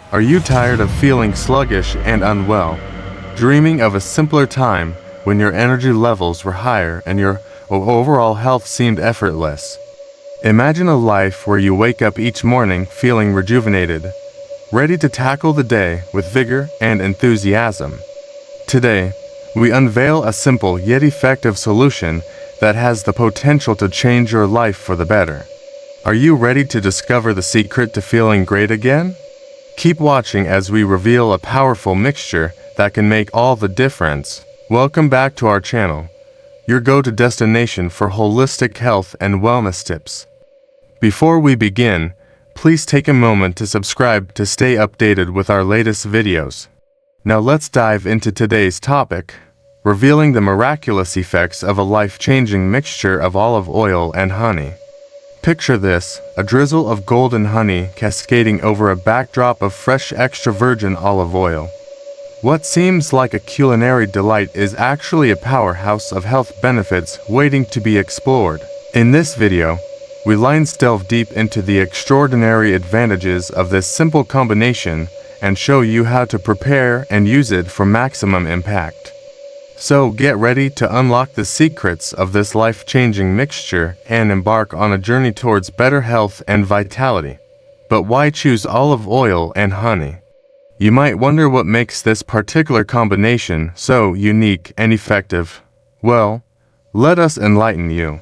Are you tired of feeling sluggish and unwell, dreaming of a simpler time when your energy levels were higher and your overall health seemed effortless? Imagine a life where you wake up each morning feeling rejuvenated, ready to tackle the day with vigor and enthusiasm. Today, we unveil a simple yet effective solution that has the potential to change your life for the better. Are you ready to discover the secret to feeling great again? Keep watching as we reveal a powerful mixture that can make all the difference. Welcome back to our channel, your go-to destination for holistic health and wellness tips. Before we begin, please take a moment to subscribe to stay updated with our latest videos. Now let's dive into today's topic, revealing the miraculous effects of a life-changing mixture of olive oil and honey. Picture this, a drizzle of golden honey cascading over a backdrop of fresh extra virgin olive oil. What seems like a culinary delight is actually a powerhouse of health benefits waiting to be explored. In this video, we'll delve deep into the extraordinary advantages of this simple combination and show you how to prepare and use it for maximum impact. So get ready to unlock the secrets of this life-changing mixture and embark on a journey towards better health and vitality. But why choose olive oil and honey? You might wonder what makes this particular combination so unique and effective. Well, let us enlighten you.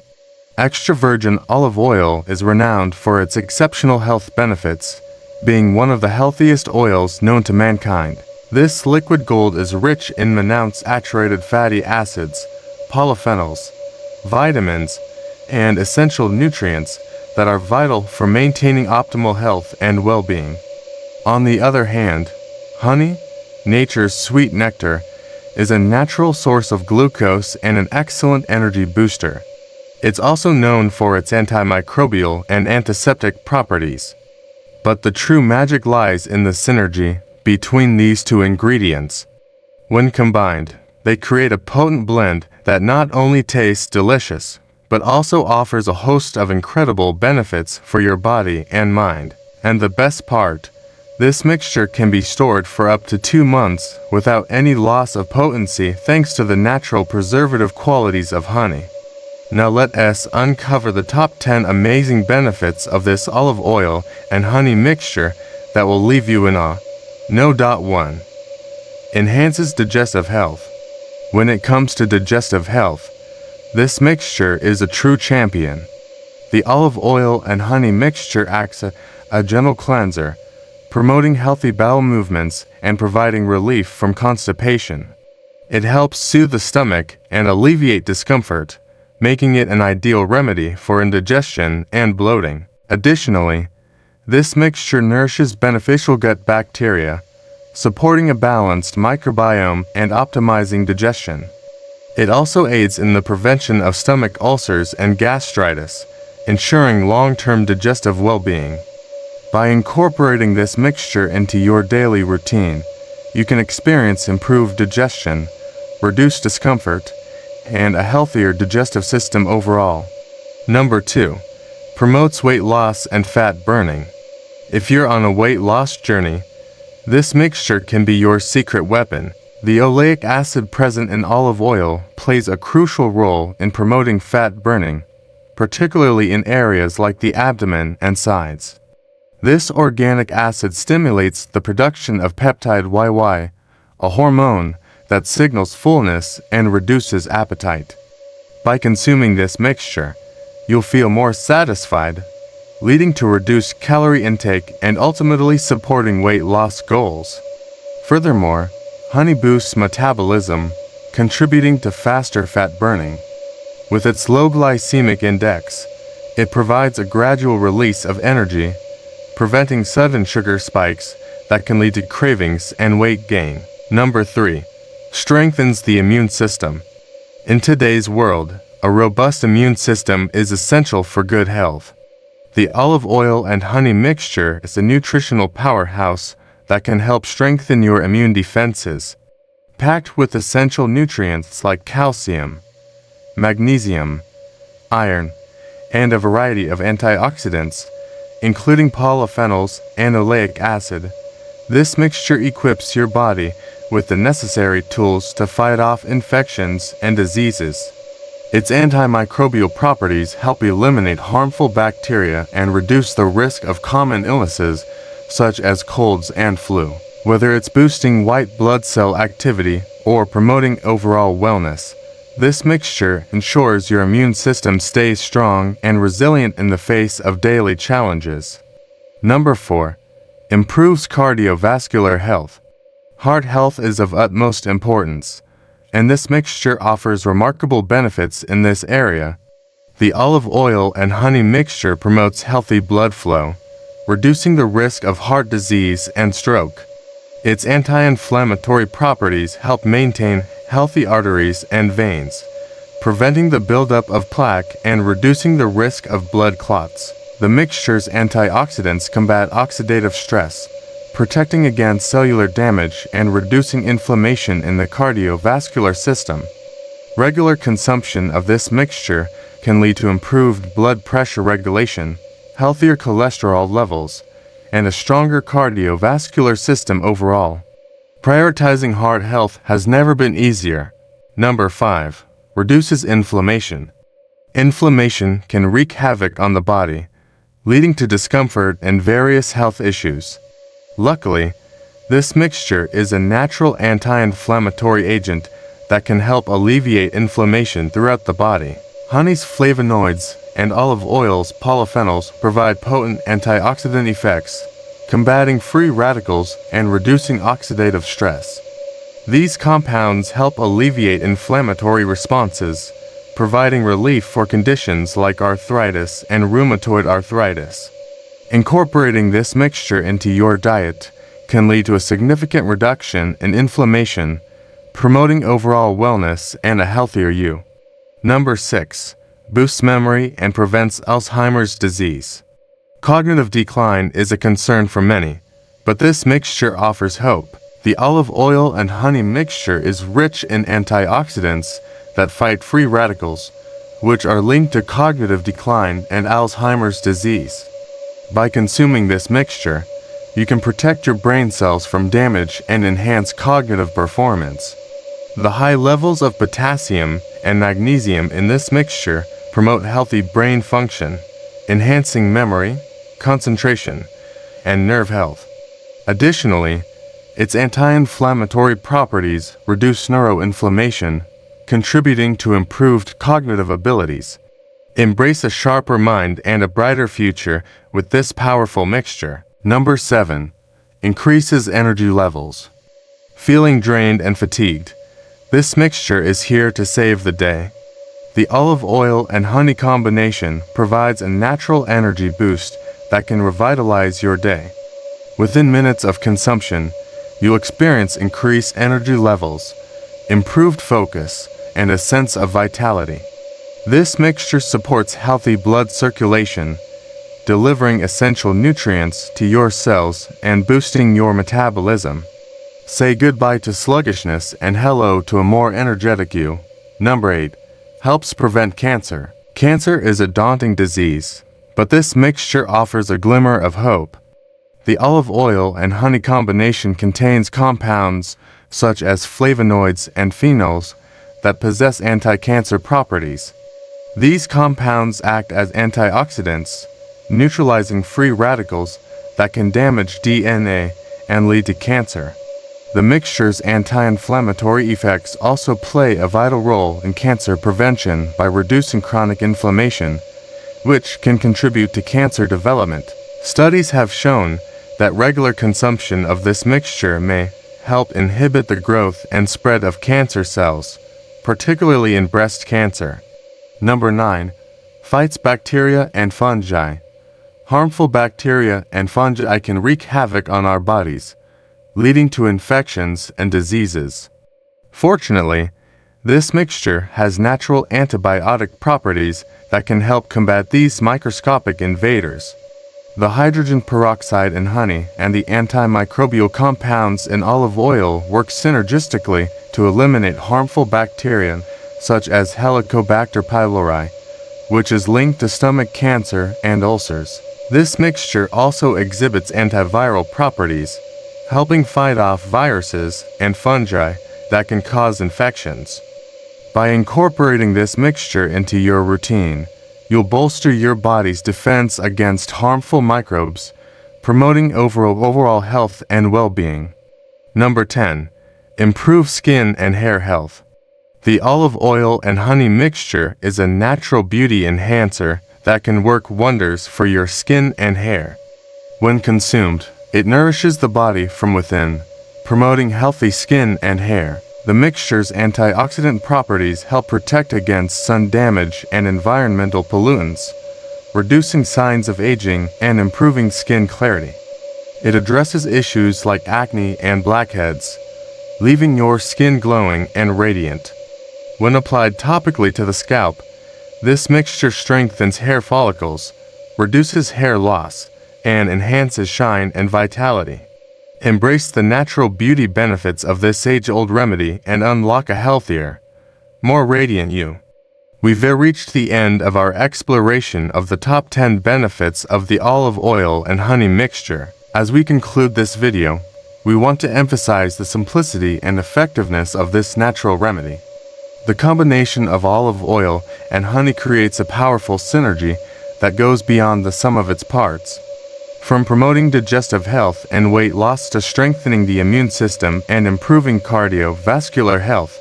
Extra virgin olive oil is renowned for its exceptional health benefits, being one of the healthiest oils known to mankind. This liquid gold is rich in monounsaturated fatty acids, polyphenols, vitamins, and essential nutrients that are vital for maintaining optimal health and well-being. On the other hand, honey, nature's sweet nectar, is a natural source of glucose and an excellent energy booster. It's also known for its antimicrobial and antiseptic properties. But the true magic lies in the synergy between these two ingredients. When combined, they create a potent blend that not only tastes delicious, but also offers a host of incredible benefits for your body and mind. And the best part, this mixture can be stored for up to 2 months without any loss of potency thanks to the natural preservative qualities of honey. Now let us uncover the top 10 amazing benefits of this olive oil and honey mixture that will leave you in awe. 1. Enhances digestive health. When it comes to digestive health, this mixture is a true champion. The olive oil and honey mixture acts as a gentle cleanser, promoting healthy bowel movements and providing relief from constipation. It helps soothe the stomach and alleviate discomfort, making it an ideal remedy for indigestion and bloating. Additionally, this mixture nourishes beneficial gut bacteria, supporting a balanced microbiome and optimizing digestion. It also aids in the prevention of stomach ulcers and gastritis, ensuring long-term digestive well-being. By incorporating this mixture into your daily routine, you can experience improved digestion, reduced discomfort, and a healthier digestive system overall. 2. Promotes weight loss and fat burning. If you're on a weight loss journey, this mixture can be your secret weapon. The oleic acid present in olive oil plays a crucial role in promoting fat burning, particularly in areas like the abdomen and sides. This organic acid stimulates the production of peptide YY, a hormone that signals fullness and reduces appetite. By consuming this mixture, you'll feel more satisfied, leading to reduced calorie intake and ultimately supporting weight loss goals. Furthermore, honey boosts metabolism, contributing to faster fat burning. With its low glycemic index, it provides a gradual release of energy, preventing sudden sugar spikes that can lead to cravings and weight gain. 3. Strengthens the immune system. In today's world, a robust immune system is essential for good health. The olive oil and honey mixture is a nutritional powerhouse that can help strengthen your immune defenses. Packed with essential nutrients like calcium, magnesium, iron, and a variety of antioxidants, including polyphenols and oleic acid, This mixture equips your body with the necessary tools to fight off infections and diseases. Its antimicrobial properties help eliminate harmful bacteria and reduce the risk of common illnesses such as colds and flu. Whether it's boosting white blood cell activity or promoting overall wellness, this mixture ensures your immune system stays strong and resilient in the face of daily challenges. Number 4. Improves cardiovascular health. Heart health is of utmost importance, and this mixture offers remarkable benefits in this area. The olive oil and honey mixture promotes healthy blood flow, reducing the risk of heart disease and stroke. Its anti-inflammatory properties help maintain healthy arteries and veins, preventing the buildup of plaque and reducing the risk of blood clots. The mixture's antioxidants combat oxidative stress, protecting against cellular damage and reducing inflammation in the cardiovascular system. Regular consumption of this mixture can lead to improved blood pressure regulation, healthier cholesterol levels, and a stronger cardiovascular system overall. Prioritizing heart health has never been easier. Number 5. Reduces inflammation. Inflammation can wreak havoc on the body, leading to discomfort and various health issues. Luckily, this mixture is a natural anti-inflammatory agent that can help alleviate inflammation throughout the body. Honey's flavonoids and olive oil's polyphenols provide potent antioxidant effects, combating free radicals and reducing oxidative stress. These compounds help alleviate inflammatory responses, providing relief for conditions like arthritis and rheumatoid arthritis. Incorporating this mixture into your diet can lead to a significant reduction in inflammation, promoting overall wellness and a healthier you. Number 6. Boosts memory and prevents Alzheimer's disease. Cognitive decline is a concern for many, but this mixture offers hope. The olive oil and honey mixture is rich in antioxidants that fight free radicals, which are linked to cognitive decline and Alzheimer's disease. By consuming this mixture, you can protect your brain cells from damage and enhance cognitive performance. The high levels of potassium and magnesium in this mixture promote healthy brain function, enhancing memory, concentration, and nerve health. Additionally, its anti-inflammatory properties reduce neuroinflammation, contributing to improved cognitive abilities. Embrace a sharper mind and a brighter future with this powerful mixture. Number 7. Increases energy levels. Feeling drained and fatigued? This mixture is here to save the day. The olive oil and honey combination provides a natural energy boost that can revitalize your day. Within minutes of consumption, you'll experience increased energy levels, improved focus, and a sense of vitality. This mixture supports healthy blood circulation, delivering essential nutrients to your cells and boosting your metabolism. Say goodbye to sluggishness and hello to a more energetic you. Number 8. Helps prevent cancer. Cancer is a daunting disease, but this mixture offers a glimmer of hope. The olive oil and honey combination contains compounds such as flavonoids and phenols that possess anti-cancer properties. These compounds act as antioxidants, neutralizing free radicals that can damage DNA and lead to cancer. The mixture's anti-inflammatory effects also play a vital role in cancer prevention by reducing chronic inflammation, which can contribute to cancer development. Studies have shown that regular consumption of this mixture may help inhibit the growth and spread of cancer cells, particularly in breast cancer. Number 9. Fights bacteria and fungi. Harmful bacteria and fungi can wreak havoc on our bodies, leading to infections and diseases. Fortunately, this mixture has natural antibiotic properties that can help combat these microscopic invaders. The hydrogen peroxide in honey and the antimicrobial compounds in olive oil work synergistically to eliminate harmful bacteria such as Helicobacter pylori, which is linked to stomach cancer and ulcers. This mixture also exhibits antiviral properties, helping fight off viruses and fungi that can cause infections. By incorporating this mixture into your routine, you'll bolster your body's defense against harmful microbes, promoting overall health and well-being. Number 10. Improve skin and hair health. The olive oil and honey mixture is a natural beauty enhancer that can work wonders for your skin and hair. When consumed, it nourishes the body from within, promoting healthy skin and hair. The mixture's antioxidant properties help protect against sun damage and environmental pollutants, reducing signs of aging and improving skin clarity. It addresses issues like acne and blackheads, leaving your skin glowing and radiant. When applied topically to the scalp, this mixture strengthens hair follicles, reduces hair loss, and enhances shine and vitality. Embrace the natural beauty benefits of this age-old remedy and unlock a healthier, more radiant you. We've reached the end of our exploration of the top 10 benefits of the olive oil and honey mixture. As we conclude this video, we want to emphasize the simplicity and effectiveness of this natural remedy. The combination of olive oil and honey creates a powerful synergy that goes beyond the sum of its parts. From promoting digestive health and weight loss to strengthening the immune system and improving cardiovascular health,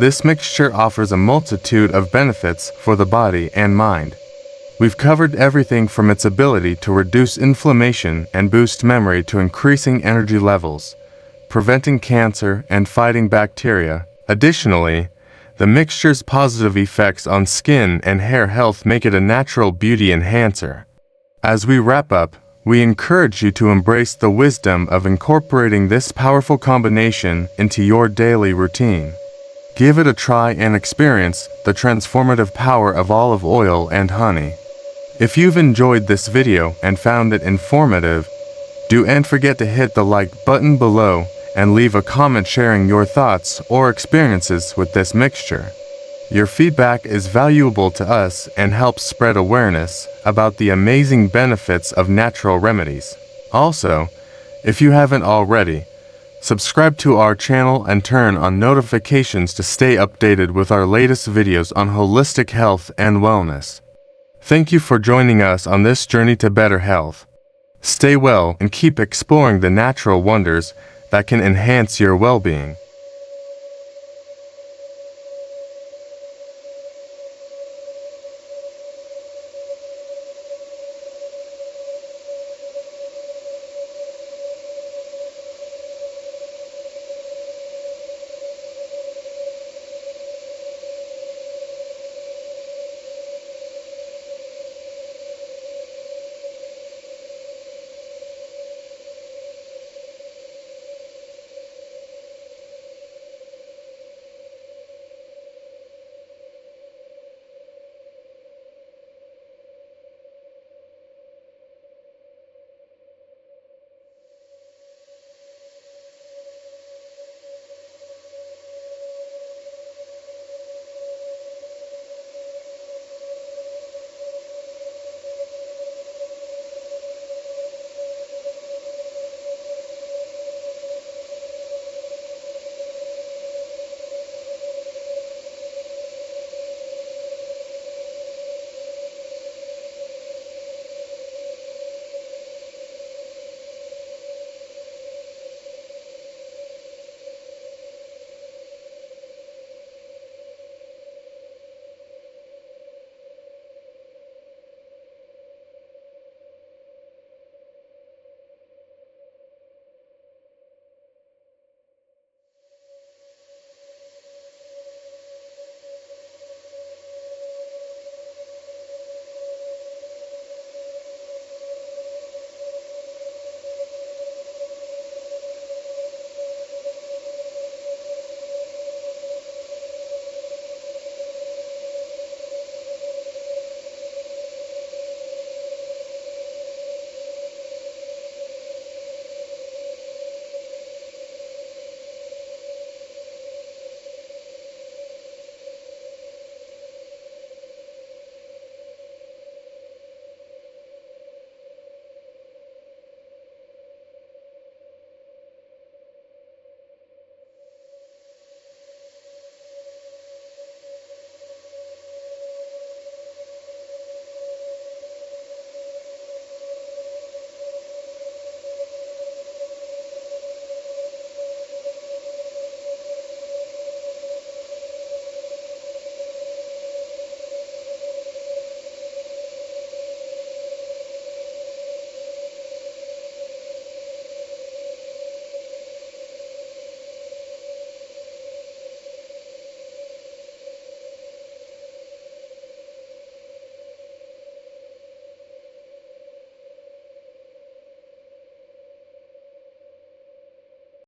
this mixture offers a multitude of benefits for the body and mind. We've covered everything from its ability to reduce inflammation and boost memory to increasing energy levels, preventing cancer and fighting bacteria. Additionally, the mixture's positive effects on skin and hair health make it a natural beauty enhancer. As we wrap up, we encourage you to embrace the wisdom of incorporating this powerful combination into your daily routine. Give it a try and experience the transformative power of olive oil and honey. If you've enjoyed this video and found it informative, don't forget to hit the like button below and leave a comment sharing your thoughts or experiences with this mixture. Your feedback is valuable to us and helps spread awareness about the amazing benefits of natural remedies. Also, if you haven't already, subscribe to our channel and turn on notifications to stay updated with our latest videos on holistic health and wellness. Thank you for joining us on this journey to better health. Stay well and keep exploring the natural wonders that can enhance your well-being.